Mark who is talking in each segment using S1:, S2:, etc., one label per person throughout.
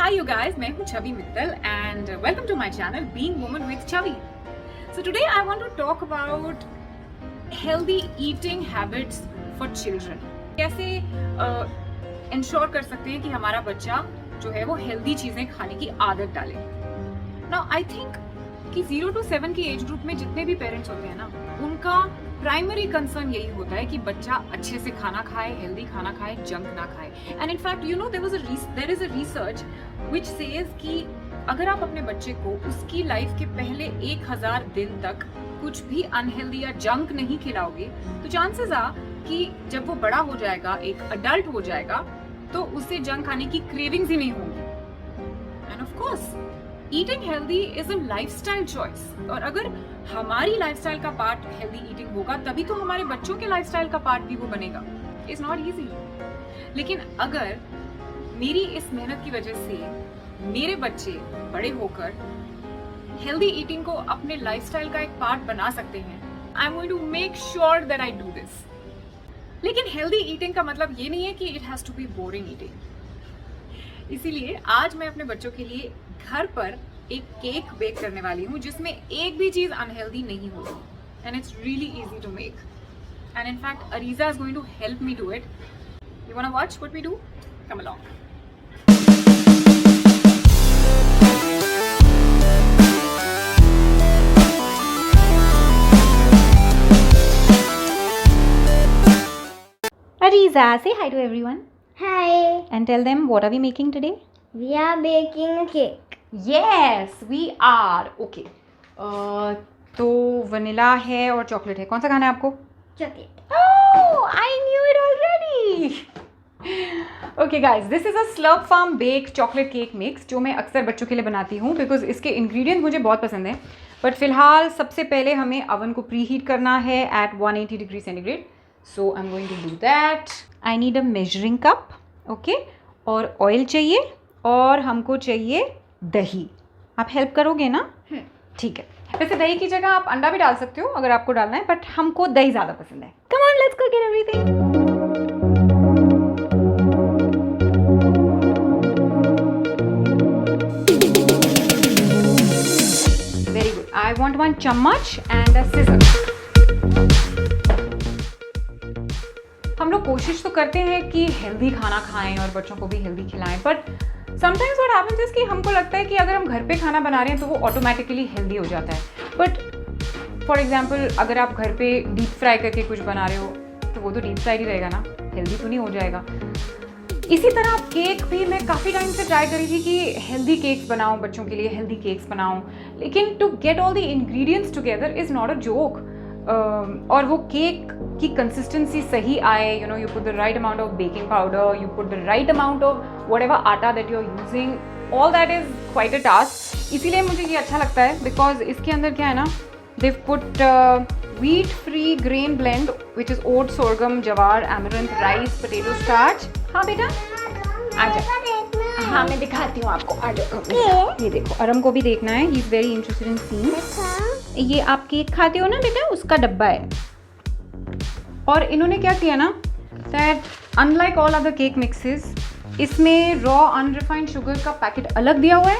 S1: Hi you guys, मैं हूँ छवि Mittal and welcome to my channel Being Woman with Chavi. So today I want to talk about healthy eating habits for children. कैसे ensure कर सकते हैं कि हमारा बच्चा जो है वो healthy चीजें खाने की आदत डाले. Now I think कि 0 to 7 की एज ग्रुप में जितने भी पेरेंट्स होते हैं ना, उनका प्राइमरी कंसर्न यही होता है कि बच्चा अच्छे से खाना खाए, हेल्दी खाना खाए, जंक ना खाए. And in fact you know there is a research which says कि अगर आप अपने बच्चे को उसकी लाइफ के पहले 1000 दिन तक कुछ भी अनहेल्दी या जंक नहीं खिलाओगे, तो चांसेस आ कि जब वो बड़ा हो जाएगा, एक अडल्ट हो जाएगा, तो उसे जंक खाने की क्रेविंग्स ही नहीं होंगी. End of course eating healthy is a lifestyle choice, और अगर हमारी लाइफस्टाइल का पार्ट हेल्दी ईटिंग होगा तभी तो हमारे बच्चों के लाइफस्टाइल का पार्ट भी वो बनेगा. It's not easy. लेकिन अगर मेरी इस मेहनत की वजह से मेरे बच्चे बड़े होकर हेल्दी ईटिंग को अपने लाइफस्टाइल का एक पार्ट बना सकते हैं, I am going to make sure that I do this. लेकिन हेल्दी ईटिंग का मतलब ये नहीं है कि it has to be boring eating. इसीलिए आज मैं अपने बच्चों के लिए घर पर एक केक बेक करने वाली हूँ जिसमें एक भी चीज अनहेल्दी नहीं होगी. And it's really easy to make. And in fact Ariza is going to help me do it. You want to watch what we do? Come along.
S2: Ariza, say hi to everyone
S3: Hi,
S2: and tell them what are we making today?
S3: we are baking a cake.
S2: Yes, we are. Okay. तो vanilla है और chocolate है. कौन सा खाना है आपको?
S3: Chocolate.
S2: Oh, I knew it already. Okay guys, this is a Slurp Farm Bake chocolate cake mix जो मैं अक्सर बच्चों के लिए बनाती हूँ बिकॉज इसके इंग्रेडिएंट मुझे बहुत पसंद है. बट फिलहाल सबसे पहले हमें अवन को प्री हीट करना है at 180 degree centigrade. So I am going to do that. I need a measuring cup. Okay. और ऑयल चाहिए और हमको चाहिए दही. आप हेल्प करोगे ना? ठीक है. वैसे दही की जगह आप अंडा भी डाल सकते हो अगर आपको डालना है, बट हमको दही ज़्यादा पसंद है. Come on, let's cook everything. Very good. I want 1 चम्मच एंड अ सिजर. हम लोग कोशिश तो करते हैं कि हेल्दी खाना खाएं और बच्चों को भी हेल्दी खिलाएं, but sometimes what happens is कि हमको लगता है कि अगर हम घर पे खाना बना रहे हैं तो वो ऑटोमेटिकली हेल्दी हो जाता है. बट फॉर एग्जांपल अगर आप घर पे डीप फ्राई करके कुछ बना रहे हो तो वो तो डीप फ्राई ही रहेगा ना, हेल्दी तो नहीं हो जाएगा. इसी तरह केक भी मैं काफ़ी टाइम से ट्राई करी थी कि हेल्दी केक्स बनाऊं, बच्चों के लिए हेल्दी केक्स बनाऊं, लेकिन to get all the ingredients together is not a joke. और वो केक की कंसिस्टेंसी सही आए, you know, you put the right amount of baking powder, you put the right amount of whatever atta that you are using, all that is quite a task. इसीलिए मुझे ये अच्छा लगता है बिकॉज इसके अंदर क्या है ना, they've put wheat free grain blend which is oat, sorghum, jawar, amaranth, rice, potato starch. हाँ बेटा आ जाओ. हाँ मैं दिखाती हूँ आपको. आ जाओ. ये देखो, अरम को भी देखना है. He is very interested in scene. ये आप केक खाते हो ना बेटा, उसका डब्बा है. और इन्होंने क्या किया ना, that unlike all other cake mixes, इसमें रॉ अनरिफाइंड शुगर का पैकेट अलग दिया हुआ है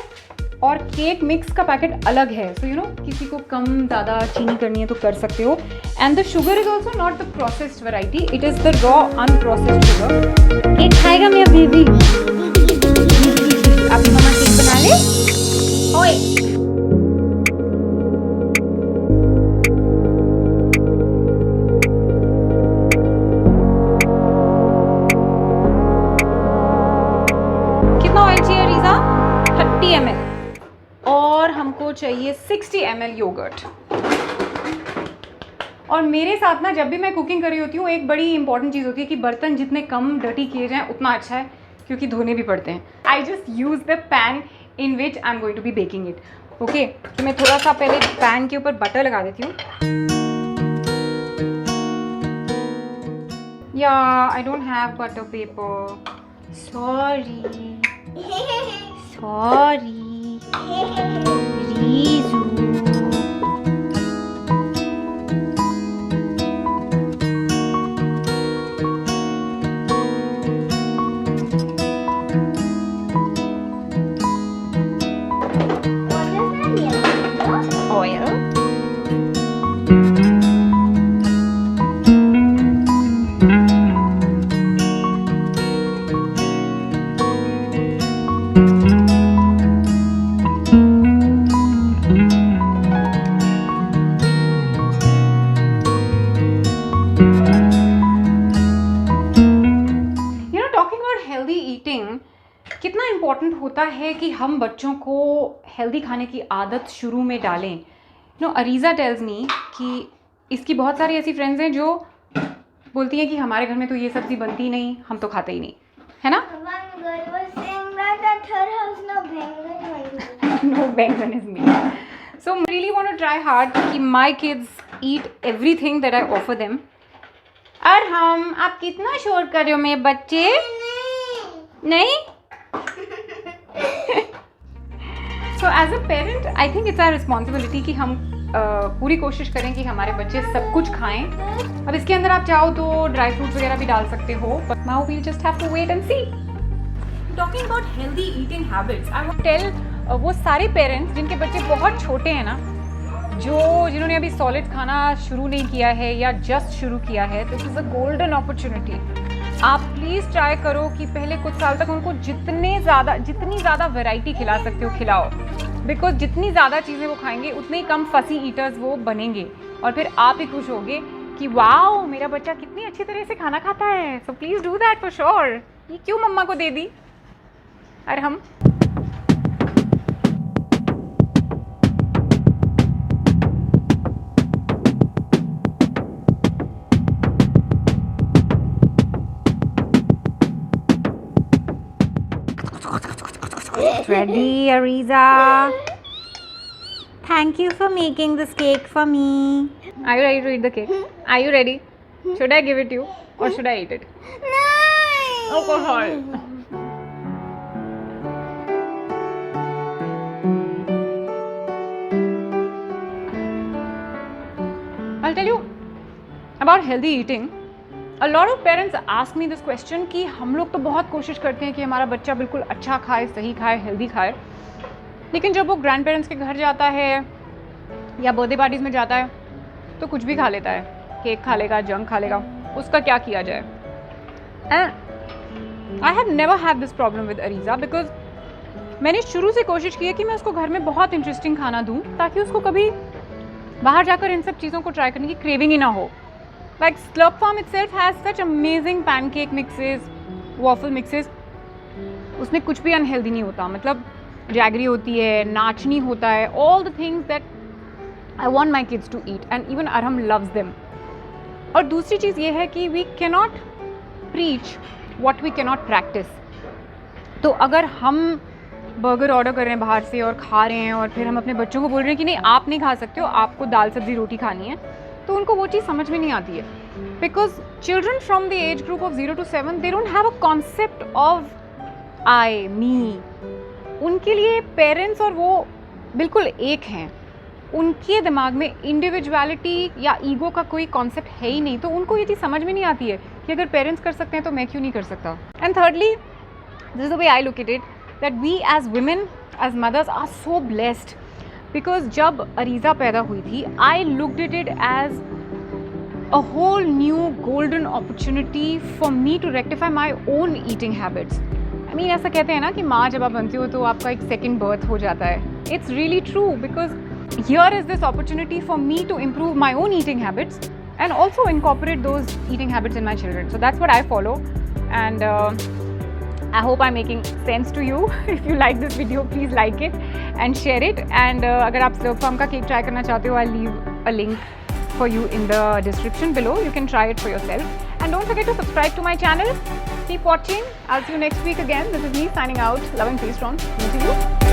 S2: और केक मिक्स का पैकेट अलग है. सो यू नो, किसी को कम ज़्यादा चीनी करनी है तो कर सकते हो. And the sugar is also not the processed variety, it is the raw unprocessed sugar. Cake खाएगा मेरा बेबी? आपकी मम्मा केक बना ले. ओए कितना ऑयल चाहिए रीज़ा? 30 ml. और हमको चाहिए 60 ml योगर्ट. और मेरे साथ ना जब भी मैं कुकिंग कर रही होती हूँ एक बड़ी इंपॉर्टेंट चीज़ होती है कि बर्तन जितने कम डर्टी किए जाएं उतना अच्छा है, क्योंकि धोने भी पड़ते हैं. I just use the pan in which I am going to be baking it. Okay, तो मैं थोड़ा सा पहले पैन के ऊपर बटर लगा देती हूँ. या I don't have butter paper. Sorry Riju. Important होता है कि हम बच्चों को हेल्दी खाने की आदत शुरू में डालें. अरीज़ा टेल्स मी कि इसकी बहुत सारी ऐसी फ्रेंड्स हैं जो बोलती हैं कि हमारे घर में तो ये सब्ज़ी बनती ही नहीं, हम तो खाते ही नहीं, है ना?
S3: One girl was saying that at her house no bengal.
S2: No बैंगन is made. So I really want to try hard कि my kids eat everything that I offer them. और आप कितना शोर कर रहे हो मेरे बच्चे? नहीं? So as a parent, I think it's our responsibility कि हम पूरी कोशिश करें कि हमारे बच्चे सब कुछ खाएं. अब इसके अंदर आप चाहो तो ड्राई फ्रूट्स वगैरह भी डाल सकते हो. But now we just have to wait and see.
S1: Talking about healthy eating habits, I want
S2: tell वो सारे पेरेंट्स जिनके बच्चे बहुत छोटे हैं ना, जिन्होंने अभी सॉलिड खाना शुरू नहीं किया है या जस्ट शुरू किया है, this is a golden opportunity. आप प्लीज़ ट्राई करो कि पहले कुछ साल तक उनको जितनी ज़्यादा वैरायटी खिला सकते हो खिलाओ. बिकॉज जितनी ज़्यादा चीज़ें वो खाएंगे उतने ही कम फसी ईटर्स वो बनेंगे और फिर आप ही खुश होगे कि वाओ मेरा बच्चा कितनी अच्छी तरह से खाना खाता है. So please do that for sure. ये क्यों मम्मा को दे दी? अरे हम
S4: Ready, Ariza? Thank you for making this cake for me.
S2: Are you ready to eat the cake? Are you ready? Should I give it to you or should I eat it?
S3: No.
S2: Alcohol. I'll tell you about healthy eating. A lot of parents ask me this question कि हम लोग तो बहुत कोशिश करते हैं कि हमारा बच्चा बिल्कुल अच्छा खाए, सही खाए, हेल्दी खाए, लेकिन जब वो ग्रैंड पेरेंट्स के घर जाता है या बर्थडे पार्टीज़ में जाता है तो कुछ भी खा लेता है. केक खा लेगा, जंक खा लेगा. उसका क्या किया जाए? And I have never had this problem with Areeza because मैंने शुरू से कोशिश की है कि मैं उसको घर में बहुत इंटरेस्टिंग खाना दूँ ताकि उसको कभी बाहर जाकर इन सब चीज़ों को ट्राई करने की क्रेविंग ही ना हो. Like Slurp Farm itself has such amazing pancake mixes, waffle mixes. उसमें कुछ भी अनहेल्दी नहीं होता. मतलब जैगरी होती है, नाचनी होता है, all the things that I want my kids to eat and even Arham loves them. और दूसरी चीज़ ये है कि we cannot preach what we cannot practice. तो अगर हम बर्गर ऑर्डर कर रहे हैं बाहर से और खा रहे हैं और फिर हम अपने बच्चों को बोल रहे हैं कि नहीं आप नहीं खा सकते हो, आपको दाल सब्जी रोटी खानी है, तो उनको वो चीज़ समझ में नहीं आती है. Because children from the age group of 0 to 7 they don't have a concept of I me. उनके लिए पेरेंट्स और वो बिल्कुल एक हैं. उनके दिमाग में इंडिविजुअलिटी या ईगो का कोई कॉन्सेप्ट है ही नहीं. तो उनको ये चीज़ समझ में नहीं आती है कि अगर पेरेंट्स कर सकते हैं तो मैं क्यों नहीं कर सकता. And thirdly, this is the way I look at it, that we as women as mothers are so blessed. Because जब अरीज़ा पैदा हुई थी, I looked at it as a whole new golden opportunity for me to rectify my own eating habits. I mean ऐसा कहते हैं ना कि माँ जब आप बनती हो तो आपका एक सेकेंड बर्थ हो जाता है. It's really true because here is this opportunity for me to improve my own eating habits and also incorporate those eating habits in my children. So that's what I follow, and I hope I'm making sense to you. If you like this video, please like it and share it. And अगर आप Slurp Farm का cake try करना चाहते हो, I'll leave a link for you in the description below. You can try it for yourself. And don't forget to subscribe to my channel. Keep watching. I'll see you next week again. This is me signing out. Love and peace from me to you.